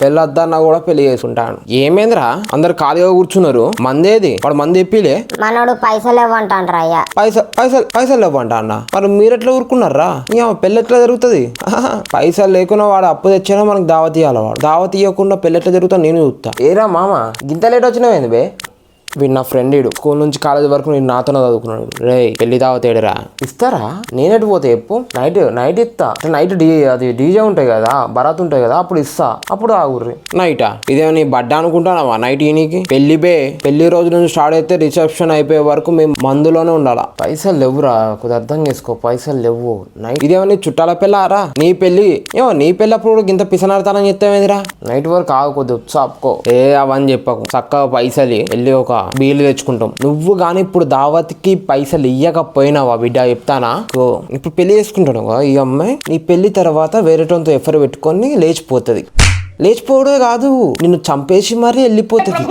పెళ్ళొద్దన్నా కూడా పెళ్లి చేసుకుంటాను. ఏమేంద్రా అందరు ఖాళీగా కూర్చున్నారు, మందేది వాడు మంది చెప్పిలే. మనోడు పైసలు ఇవ్వంటాను రయ్యా. పైసలు ఇవ్వంటా అన్న. మరి మీరెట్లా ఊరుకున్నారా? పెళ్ళి ఎట్లా జరుగుతుంది? పైసలు లేకున్నా వాడు అప్పు తెచ్చినా మనకు దావత్ ఇవ్వాలి. వాడు దావత్ ఇవ్వకుండా పెళ్ళి ఎట్లా జరుగుతా నేను చూస్తా. ఏరా మామ గింత లేట్ వచ్చినావేంది బే? వీడు నా ఫ్రెండ్, ఇడు స్కూల్ నుంచి కాలేజ్ వరకు నేను నాతోనే చదువుకున్నాడు. రే పెళ్లి దావతేడరా ఇస్తారా? నేనెటు పోతే చెప్పు. నైట్ ఇస్తా. నైట్ అది డీజే ఉంటాయి కదా, బరాత్ ఉంటాయి కదా, అప్పుడు ఇస్తా. అప్పుడు ఆగుర్రి. నైటా? ఇదేమో నీ బడ్డ అనుకుంటానవా నైట్ ఈనికి? పెళ్లి రోజు నుంచి స్టార్ట్ అయితే రిసెప్షన్ అయిపోయే వరకు మేము మందులోనే ఉండాలా. పైసలు లేవురా, కొద్దిగా అర్థం చేసుకో. పైసలు లేవు. నైట్ ఇదేమో నీ చుట్టాల పెళ్ళారా? నీ పెళ్ళప్పుడు ఇంత పిసనాడతానని చెప్తావేందిరా? నైట్ వరకు ఆగు, కొద్ది ఉత్సాపుకో. అవని చెప్పకు. చక్కగా పైసలు వెళ్ళి ఒక బీలు తెచ్చుకుంటాం. నువ్వు గానీ ఇప్పుడు దావత్కి పైసలు ఇయ్యకపోయినావా బిడ్డ చెప్తానా? ఇప్పుడు పెళ్లి చేసుకుంటాను ఈ అమ్మాయి. నీ పెళ్లి తర్వాత వేరేటోంతో ఎఫర్ పెట్టుకొని లేచిపోతుంది. లేచిపోవడే కాదు, నిన్ను చంపేసి మరీ వెళ్ళిపోతుంది.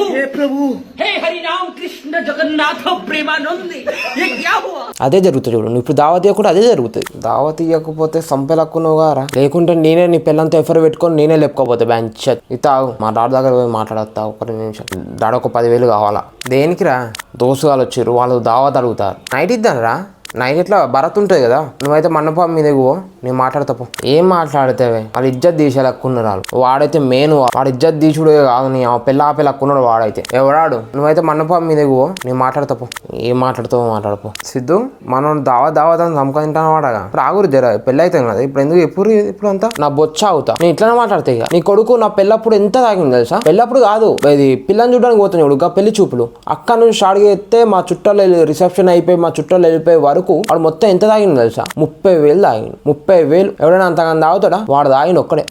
అదే జరుగుతుంది చూడు. నువ్వు ఇప్పుడు దావత్ ఇవ్వకుండా అదే జరుగుతుంది. దావత్ ఇవ్వకపోతే సంపెలక్కున్నావు గారా, లేకుంటే నేనే నీ పిల్లంతా ఎఫర్ పెట్టుకొని నేనే లేపుకోపోతే బ్యాంచ్ ఇతావు. మా డాడ్ దగ్గర పోయి మాట్లాడతా ఒక నిమిషం. డాడ్ ఒక 10,000 కావాలా. దేనికిరా? దోస్తుగాలు వచ్చారు, వాళ్ళు దావత్ అడుగుతారు. నైట్ ఇద్దానరా? నైట్ ఎట్లా భరత్ ఉంటుంది కదా, నువ్వైతే మండపం మీద నేను మాట్లాడతావు. ఏం మాట్లాడితేవే? వాళ్ళు ఇజ్జత్ తీసేలక్కున్నారు. వాళ్ళు వాడైతే మెయిన్, వాడు ఇజ్జత్ తీసుడే కాదు. నీ పెళ్ళాకున్నాడు వాడైతే. ఎవడాడు? నువ్వైతే మండపం మీద నేను మాట్లాడతావు. ఏం మాట్లాడతావు మాట్లాడపో. సిద్ధు మనం దావత్ అని సంపాదింటాను వాడగా. ఇప్పుడు ఆగురు జర పెళ్ళి అవుతాం కదా. ఇప్పుడు ఎందుకు ఇప్పుడు అంతా నా బొచ్చ అవుతా. నేను ఇట్లానే మాట్లాడతా. ఇక నీ కొడుకు నా పెళ్ళప్పుడు ఎంత తాగింది తెలుసా? పెళ్ళప్పుడు కాదు, ఇది పిల్లని చూడడానికి పోతుంది చూడు, పెళ్లి చూపులు. అక్కడ నుంచి స్టార్ట్ చేస్తే మా చుట్టాలు రిసెప్షన్ అయిపోయి మా చుట్టాలు వెళ్ళిపోయే వరకు వాడు మొత్తం ఎంత తాగింది తెలుసా? 30,000 తాగింది. 30,000. ఎవడైనా అంతగాని తాగుతాడా? వాడు తాగింది ఒక్కడే.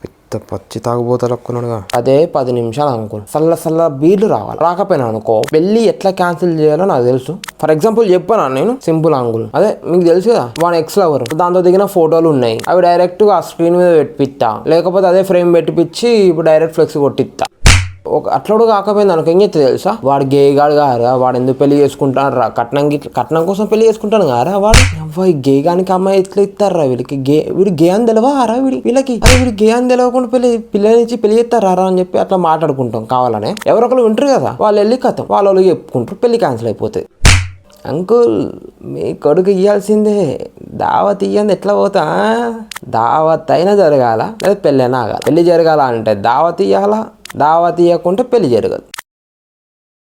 పెద్ద పచ్చి తాగుబోతాడుకున్నాడుగా. అదే 10 నిమిషాలు అనుకో, సల్ల బీర్లు రావాలి. రాకపోయినా అనుకో, పెళ్లి ఎట్లా క్యాన్సిల్ చేయాలో నాకు తెలుసు. ఫర్ ఎగ్జాంపుల్ చెప్పాను నేను, సింపుల్ అంగుల్. అదే మీకు తెలుసు కదా, వాడు ఎక్స్ లవర్, దాంతో దిగిన ఫోటోలు ఉన్నాయి. అవి డైరెక్ట్ గా స్క్రీన్ మీద పెట్టిస్తా, లేకపోతే అదే ఫ్రేమ్ పెట్టిపిచ్చి ఇప్పుడు డైరెక్ట్ ఫ్లెక్స్ కొట్టిస్తా. అట్లా కాకపోయింది అనుకో, ఏం చెప్తే తెలుసా? వాడు గేగాడు కారా, వాడు ఎందుకు పెళ్లి చేసుకుంటాను రా? కట్నం కోసం పెళ్లి చేసుకుంటాను కారా వాడు. అవ్వాయి గేగానికి అమ్మాయి ఎట్లా ఇస్తారా వీడికి? వీడు గే అని తెలియరా వీళ్ళకి? అరే వీడు గే అని తెలియకుండా పిల్లనిచ్చి పెళ్లి చేస్తారా అని చెప్పి అట్లా మాట్లాడుకుంటాం కావాలనే. ఎవరొకరు వింటారు కదా, వాళ్ళు వెళ్ళి కథం వాళ్ళు చెప్పుకుంటారు, పెళ్లి క్యాన్సిల్ అయిపోతుంది. అంకుల్ మీ కొడుకు ఇవ్వాల్సిందే, దావత్ ఇయ్యంది ఎట్లా పోతా? దావత్ అయినా జరగాల, లేదా పెళ్ళైనా ఆగాలి. పెళ్లి జరగాల అంటే దావత్ ఇవ్వాలా, దావత్ ఇవ్వకుంటే పెళ్లి జరగదు.